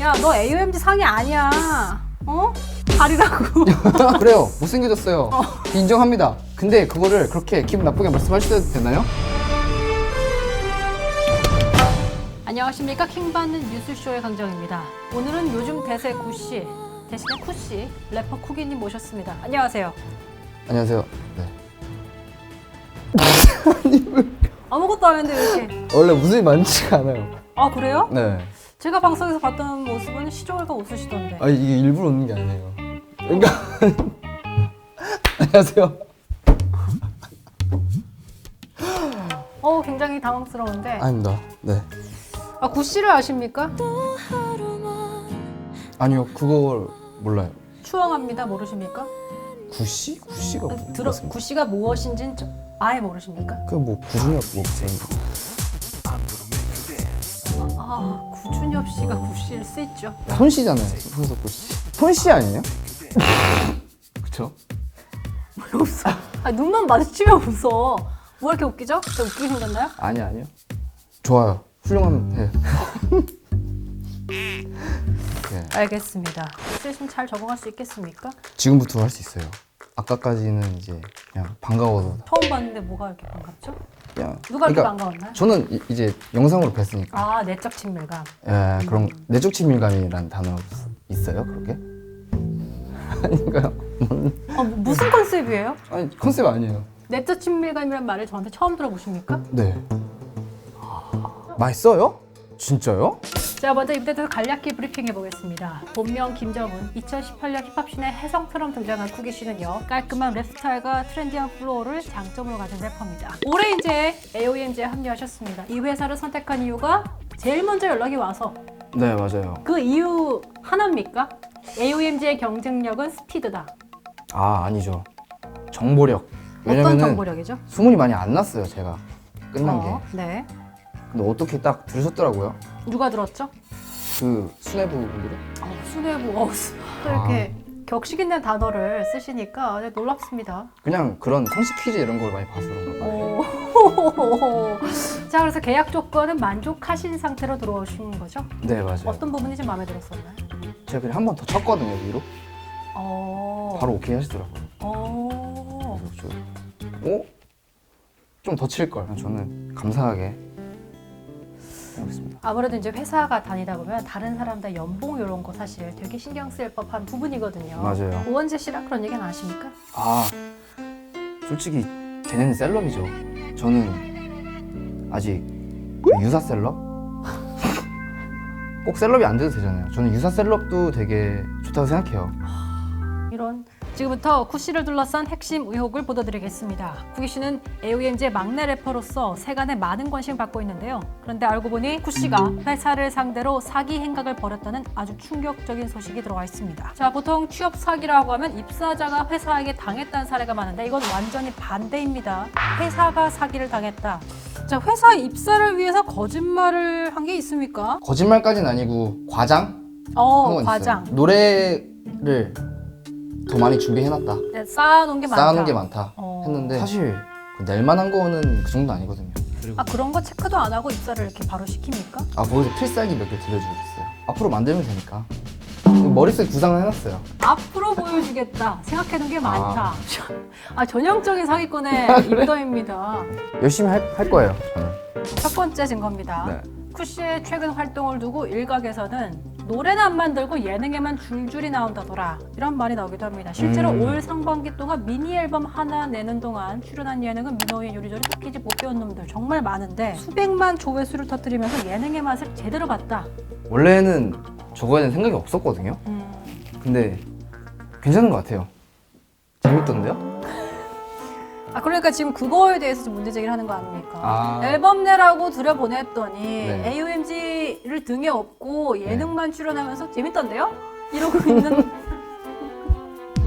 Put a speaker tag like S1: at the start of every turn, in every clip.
S1: 야, 너 AOMG 상이 아니야. 어? 다리라고.
S2: 그래요. 못생겨졌어요. 인정합니다. 근데 그거를 그렇게 기분 나쁘게 말씀하셔도 되나요?
S1: 안녕하십니까. 킹받는 뉴스쇼의 강정입니다. 오늘은 요즘 대세 구씨 대신에 쿠씨 래퍼 쿠기님 모셨습니다. 안녕하세요.
S2: 안녕하세요. 네.
S1: 아무것도 안 했는데 왜 이렇게.
S2: 원래 웃음이 많지가 않아요.
S1: 아, 그래요?
S2: 네.
S1: 제가 방송에서 봤던 모습은 시종일관 웃으시던데.
S2: 아, 이게 일부러 웃는 게 아니에요. 그러니까 안녕하세요.
S1: 굉장히 당황스러운데.
S2: 아닙니다. 네.
S1: 아, 구씨를 아십니까?
S2: 아니요, 그걸 몰라요.
S1: 추앙합니다. 모르십니까?
S2: 구씨? 구씨가 뭐였습니까?
S1: 구씨가 무엇인지는 아예 모르십니까?
S2: 그 뭐 구준엽 목생.
S1: 아, 구준엽 씨가 구씨를 쓰있죠.
S2: 손씨잖아요. 손석 구씨. 손씨 아니에요? 그쵸?
S1: 왜 웃어? 아, 눈만 마주치면 웃어. 뭐 이렇게 웃기죠? 저 웃기게 생겼나요?
S2: 아니요. 좋아요. 훌륭한. 네.
S1: 알겠습니다. 쓰시면 잘 적응할 수 있겠습니까?
S2: 지금부터 할 수 있어요. 아까까지는 이제 그냥 반가워서
S1: 처음 봤는데 뭐가 이렇게 반갑죠?
S2: 그냥
S1: 누가 이렇게
S2: 그러니까
S1: 반가웠나요?
S2: 저는 이제 영상으로 뵀으니까
S1: 아, 내적 친밀감.
S2: 그런 내적 친밀감이라는 단어 있어요? 그렇게? 아닌가요?
S1: 무슨 컨셉이에요?
S2: 아니 컨셉 아니에요.
S1: 내적 친밀감이란 말을 저한테 처음 들어보십니까?
S2: 네. 맛있어요? 진짜요?
S1: 자, 먼저 이부터 간략히 브리핑 해보겠습니다. 본명 김정은, 2018년 힙합씬의 혜성처럼 등장한 쿠기 씨는요, 깔끔한 랩 스타일과 트렌디한 플로어를 장점으로 가진 래퍼입니다. 올해 이제 AOMG에 합류하셨습니다. 이 회사를 선택한 이유가 제일 먼저 연락이 와서
S2: 네, 맞아요.
S1: 그 이유 하나입니까? AOMG의 경쟁력은 스피드다.
S2: 아, 아니죠. 정보력.
S1: 어떤
S2: 왜냐면은
S1: 정보력이죠?
S2: 소문이 많이 안 났어요, 제가. 끝난 게.
S1: 네.
S2: 근데 어떻게 딱 들으셨더라고요.
S1: 누가 들었죠?
S2: 그 수뇌부 분들이.
S1: 수뇌부. 또 이렇게 격식 있는 단어를 쓰시니까 놀랍습니다.
S2: 그냥 그런 상식 퀴즈 이런 걸 많이 봐서 그런가 봐요.
S1: 자, 그래서 계약 조건은 만족하신 상태로 들어오신 거죠?
S2: 네, 맞아요.
S1: 어떤 부분이 좀 마음에 들었었나요?
S2: 제가 그냥 한 번 더 쳤거든요, 위로. 바로 오케이 하시더라고요. 그래서 좀 더 칠걸. 저는 감사하게 하고 있습니다.
S1: 아무래도 이제 회사가 다니다 보면 다른 사람들 연봉 이런 거 사실 되게 신경 쓸 법한 부분이거든요.
S2: 맞아요.
S1: 오원재 씨랑 그런 얘기는 안 하십니까?
S2: 아, 솔직히 걔네는 셀럽이죠. 저는 아직 유사 셀럽? 꼭 셀럽이 안 돼도 되잖아요. 저는 유사 셀럽도 되게 좋다고 생각해요.
S1: 이런 지금부터 쿠씨를 둘러싼 핵심 의혹을 보도드리겠습니다. 쿠기 씨는 AOMG의 막내 래퍼로서 세간에 많은 관심을 받고 있는데요. 그런데 알고 보니 쿠씨가 회사를 상대로 사기 행각을 벌였다는 아주 충격적인 소식이 들어와 있습니다. 자, 보통 취업 사기라고 하면 입사자가 회사에게 당했다는 사례가 많은데 이건 완전히 반대입니다. 회사가 사기를 당했다. 자, 회사 입사를 위해서 거짓말을 한 게 있습니까?
S2: 거짓말까지는 아니고 과장? 한 건
S1: 과장.
S2: 있어요. 노래를 더 많이 준비해놨다.
S1: 네, 쌓아놓은 게 많다.
S2: 쌓아놓은 게 많다 했는데 사실 낼만한 거는 그 정도 아니거든요.
S1: 아, 그런 거 체크도 안 하고 입사를 이렇게 바로 시킵니까?
S2: 거기서 필살기 몇 개 들려주고 있어요. 앞으로 만들면 되니까. 머릿속에 구상을 해놨어요.
S1: 앞으로 보여주겠다. 생각해둔 게 많다. 전형적인 사기꾼의 입더입니다.
S2: 열심히 할 거예요, 저는.
S1: 첫 번째 증거입니다.
S2: 네.
S1: 쿠씨의 최근 활동을 두고 일각에서는 노래는 안 만들고 예능에만 줄줄이 나온다더라, 이런 말이 나오기도 합니다. 실제로 올 상반기 동안 미니 앨범 하나 내는 동안 출연한 예능은 민호의 요리조리 패키지 못 배운 놈들 정말 많은데 수백만 조회수를 터뜨리면서 예능의 맛을 제대로 봤다.
S2: 원래는 저거에 대한 생각이 없었거든요. 근데 괜찮은 것 같아요. 재밌던데요?
S1: 그러니까 지금 그거에 대해서 좀 문제 제기를 하는 거 아닙니까?
S2: 아.
S1: 앨범 내라고 들여보냈더니
S2: 네.
S1: AOMG를 등에 업고 예능만 출연하면서 재밌던데요? 이러고 있는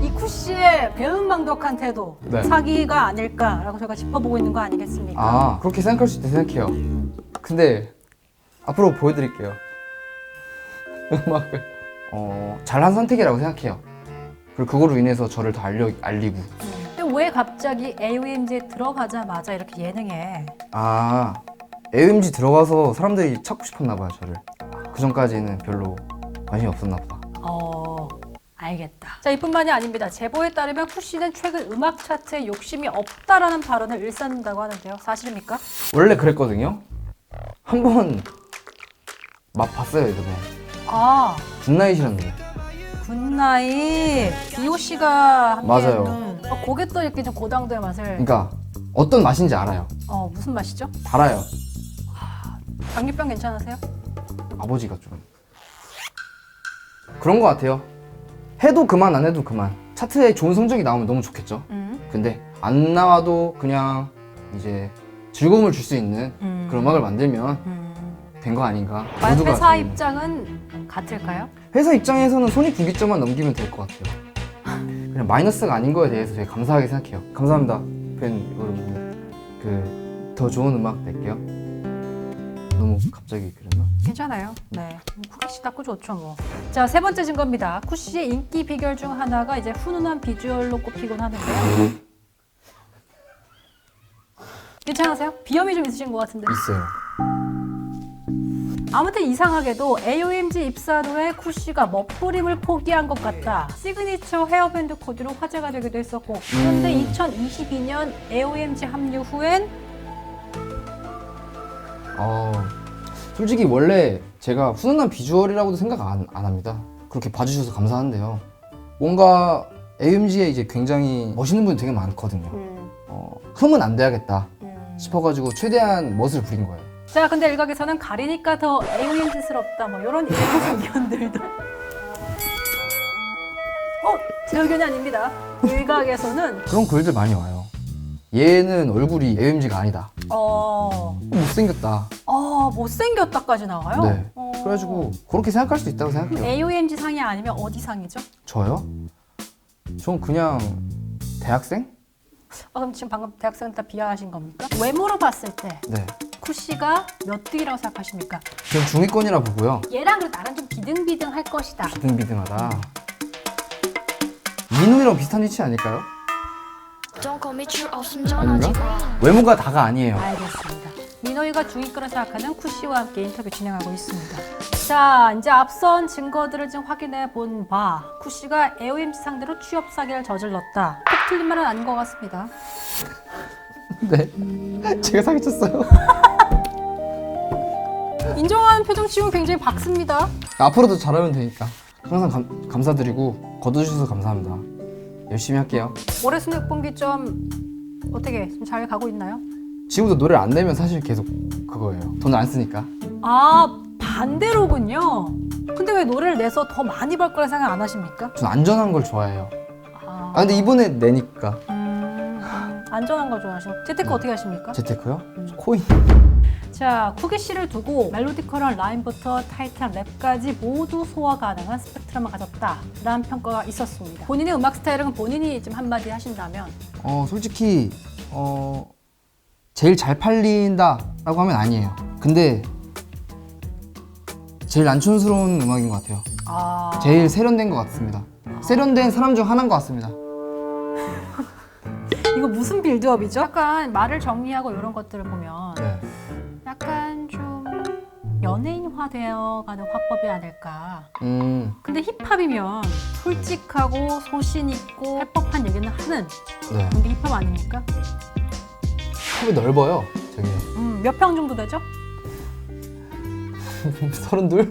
S1: 이 쿠씨의 배은망덕한 태도,
S2: 네.
S1: 사기가 아닐까라고 저희가 짚어보고 있는 거 아니겠습니까?
S2: 그렇게 생각할 수 있다 생각해요. 근데 앞으로 보여드릴게요. 음악을 잘한 선택이라고 생각해요. 그리고 그거로 인해서 저를 더 알리고.
S1: 근데 왜 갑자기 AOMG에 들어가자마자 이렇게 예능에
S2: AOMG 들어가서 사람들이 찾고 싶었나 봐요, 저를. 그 전까지는 별로 관심이 없었나 보다.
S1: 알겠다. 자, 이뿐만이 아닙니다. 제보에 따르면 쿠씨는 최근 음악 차트에 욕심이 없다라는 발언을 일삼는다고 하는데요. 사실입니까?
S2: 원래 그랬거든요. 한번 맛봤어요 이번에. 굿나잇이라는
S1: 굿나잇. B.O.C가 함께
S2: 맞아요.
S1: 그게 또 이렇게 좀 고당도의 맛을.
S2: 그러니까 어떤 맛인지 알아요.
S1: 무슨 맛이죠?
S2: 달아요.
S1: 당뇨병 괜찮으세요?
S2: 아버지가 좀 그런 것 같아요. 해도 그만 안 해도 그만. 차트에 좋은 성적이 나오면 너무 좋겠죠. 근데 안 나와도 그냥 이제 즐거움을 줄 수 있는 그런 음악을 만들면 된 거 아닌가.
S1: 과연
S2: 모두가
S1: 회사
S2: 좀-
S1: 입장은 같을까요?
S2: 회사 입장에서는 손익분기점만 넘기면 될 것 같아요. 그냥 마이너스가 아닌 거에 대해서 되게 감사하게 생각해요. 감사합니다, 팬 여러분. 더 좋은 음악 낼게요. 너무 갑자기 그랬나?
S1: 괜찮아요. 네. 쿠키 닦고 좋죠, 뭐. 자, 세 번째 증거입니다. 쿠씨의 인기 비결 중 하나가 이제 훈훈한 비주얼로 꼽히곤 하는데요. 괜찮으세요? 비염이 좀 있으신 것 같은데.
S2: 있어요.
S1: 아무튼 이상하게도 AOMG 입사 후에 쿠씨가 멋부림을 포기한 것 같다. 시그니처 헤어밴드 코디로 화제가 되기도 했었고, 그런데 2022년 AOMG 합류 후엔
S2: 솔직히 원래 제가 훈훈한 비주얼이라고도 생각 안 합니다. 그렇게 봐주셔서 감사한데요. 뭔가 AMG에 이제 굉장히 멋있는 분이 되게 많거든요. 흠은 안 돼야겠다 싶어가지고 최대한 멋을 부린 거예요.
S1: 자, 근데 일각에서는 가리니까 더 AOMG스럽다 뭐 이런 의견들도 제 의견이 아닙니다. 일각에서는
S2: 그런 글들 많이 와요. 얘는 얼굴이 AMG가 아니다. 못생겼다.
S1: 못생겼다까지 나와요?
S2: 네. 그래가지고 그렇게 생각할 수 있다고 생각해요.
S1: AOMG 상이 아니면 어디 상이죠?
S2: 저요? 전 그냥 대학생?
S1: 그럼 지금 방금 대학생 다 비하하신 겁니까? 외모로 봤을 때
S2: 네.
S1: 쿠씨가 몇 등이라고 생각하십니까?
S2: 전 중위권이라 보고요.
S1: 얘랑 그래도 나랑 좀 비등비등할 것이다.
S2: 비등비등하다. 민호이랑 비슷한 위치 아닐까요? 아닌가? 외모가 다가 아니에요.
S1: 알겠습니다. 민호이가 중위권을 생각하는 쿠씨와 함께 인터뷰 진행하고 있습니다. 자, 이제 앞선 증거들을 좀 확인해 본 바 쿠씨가 AOMG 상대로 취업 사기를 저질렀다. 꼭 틀린 말은 아닌 것 같습니다.
S2: 네. 제가 사기쳤어요.
S1: 인정하는 표정 지금 굉장히 밝습니다.
S2: 앞으로도 잘하면 되니까. 항상 감사드리고 거둬주셔서 감사합니다. 열심히 할게요.
S1: 올해 수능분기 좀 어떻게 좀 잘 가고 있나요?
S2: 지금도 노래를 안 내면 사실 계속 그거예요. 돈을 안 쓰니까.
S1: 반대로군요. 근데 왜 노래를 내서 더 많이 벌 거라 생각 안 하십니까?
S2: 전 안전한 걸 좋아해요. 근데 이번에 내니까.
S1: 안전한 거 좋아하시고 재테크 어떻게 하십니까?
S2: 재테크요? 코인.
S1: 자, 쿠기 씨를 두고 멜로디컬한 라인부터 타이트한 랩까지 모두 소화 가능한 스펙트럼을 가졌다라는 평가가 있었습니다. 본인의 음악 스타일은 본인이 좀 한마디 하신다면?
S2: 솔직히 제일 잘 팔린다라고 하면 아니에요. 근데 제일 난촌스러운 음악인 것 같아요. 제일 세련된 것 같습니다. 세련된 사람 중 하나인 것 같습니다.
S1: 이거 무슨 빌드업이죠? 약간 말을 정리하고 이런 것들을 보면
S2: 네.
S1: 약간 좀 연예인화 되어가는 화법이 아닐까. 근데 힙합이면 솔직하고 소신 있고 할 법한 얘기는 하는
S2: 네.
S1: 그게 힙합 아닙니까?
S2: 힙이 넓어요. 되게.
S1: 몇 평 정도 되죠?
S2: 32?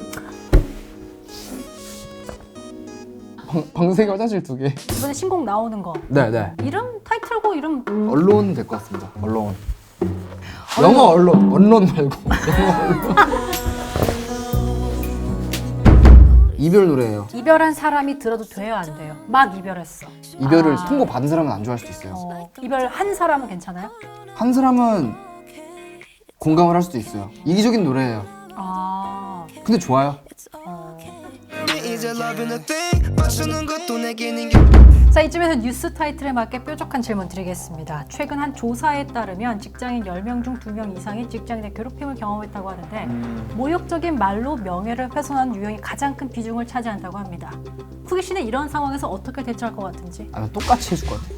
S2: 방생이 화장실 2개.
S1: 이번에 신곡 나오는 거
S2: 네네.
S1: 이름 타이틀곡 이름
S2: 언론 될 것 같습니다. 언론. 영어 언론. 언론 말고. 영어 언론. 이별 노래예요.
S1: 이별한 사람이 들어도 돼요 안 돼요? 막 이별했어.
S2: 이별을 통보 받은 사람은 안 좋아할 수도 있어요.
S1: 이별한 사람은 괜찮아요?
S2: 한 사람은 공감을 할 수도 있어요. 이기적인 노래예요. 근데 좋아요.
S1: 자, 이쯤에서 뉴스 타이틀에 맞게 뾰족한 질문 드리겠습니다. 최근 한 조사에 따르면 직장인 10명 중 2명 이상이 직장 내 괴롭힘을 경험했다고 하는데 모욕적인 말로 명예를 훼손하는 유형이 가장 큰 비중을 차지한다고 합니다. 쿠기 씨는 이런 상황에서 어떻게 대처할 것 같은지?
S2: 나 똑같이 해줄 것 같아.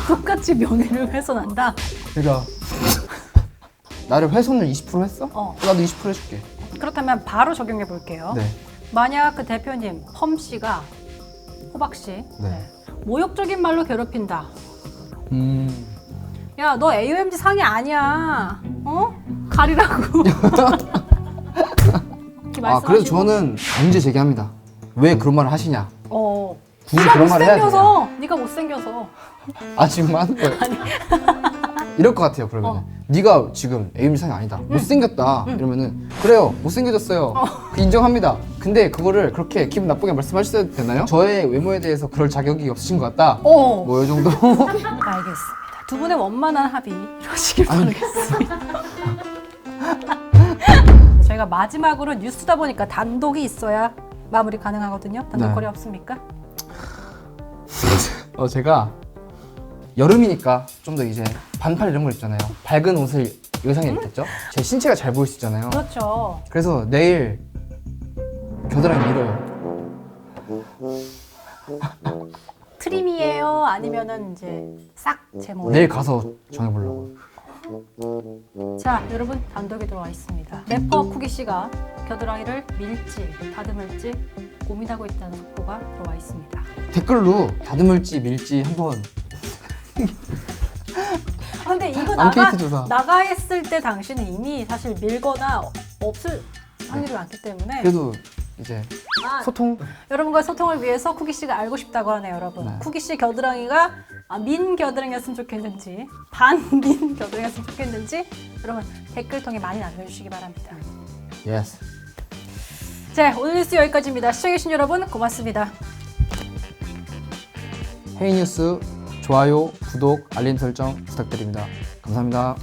S1: 똑같이 명예를 훼손한다?
S2: 그러니까 나를 훼손을 20% 했어?
S1: 어.
S2: 나도 20% 해줄게.
S1: 그렇다면 바로 적용해 볼게요.
S2: 네.
S1: 만약 그 대표님 험 씨가 호박 씨
S2: 네.
S1: 모욕적인 말로 괴롭힌다.
S2: 음.
S1: 야, 너 AOMG 상이 아니야. 어? 가리라고. 이렇게
S2: 아, 그래서
S1: 말씀하시고.
S2: 저는 문제 제기합니다. 왜 그런 말을 하시냐? 굳이
S1: 네가
S2: 그런 말을 해야
S1: 못생겨서. 네가 못생겨서.
S2: 아, 지금 하는 거예요? 이럴 것 같아요, 그러면. 네가 지금 AMG 상이 아니다. 못생겼다. 이러면은, 그래요, 못생겨졌어요. 그 인정합니다. 근데 그거를 그렇게 기분 나쁘게 말씀하셔도 되나요? 저의 외모에 대해서 그럴 자격이 없으신 것 같다. 뭐, 이 정도.
S1: 알겠습니다. 두 분의 원만한 합의 이루어지길 바라겠습니다. 저희가 마지막으로 뉴스다 보니까 단독이 있어야 마무리 가능하거든요. 단독
S2: 네.
S1: 거리 없습니까?
S2: 제가 여름이니까 좀 더 이제 반팔 이런 거 있잖아요. 밝은 옷을 의상에 입겠죠? 제 신체가 잘 보일 수 있잖아요.
S1: 그렇죠.
S2: 그래서 내일 겨드랑이 밀어요.
S1: 트림이에요? 아니면은 이제 싹 제모?
S2: 내일 가서 정해보려고.
S1: 자, 여러분 단독에 들어와 있습니다. 래퍼 쿠기 씨가 겨드랑이를 밀지 다듬을지 고민하고 있다는 속보가 들어와 있습니다.
S2: 댓글로 다듬을지 밀지 한번.
S1: 근데 이거
S2: 앙케이트 조사.
S1: 나가 했을 때 당신은 이미 사실 밀거나 없을 확률이 많기 때문에
S2: 그래도 이제 소통.
S1: 여러분과의 소통을 위해서 쿠기 씨가 알고 싶다고 하네요, 여러분.
S2: 네.
S1: 쿠기 씨 겨드랑이가 민 겨드랑이였으면 좋겠는지 반민 겨드랑이였으면 좋겠는지 여러분 댓글 통해 많이 남겨주시기 바랍니다.
S2: 예스.
S1: 자, 오늘 뉴스 여기까지입니다. 시청해주신 여러분 고맙습니다.
S2: 헤이뉴스 좋아요, 구독, 알림 설정 부탁드립니다. 감사합니다.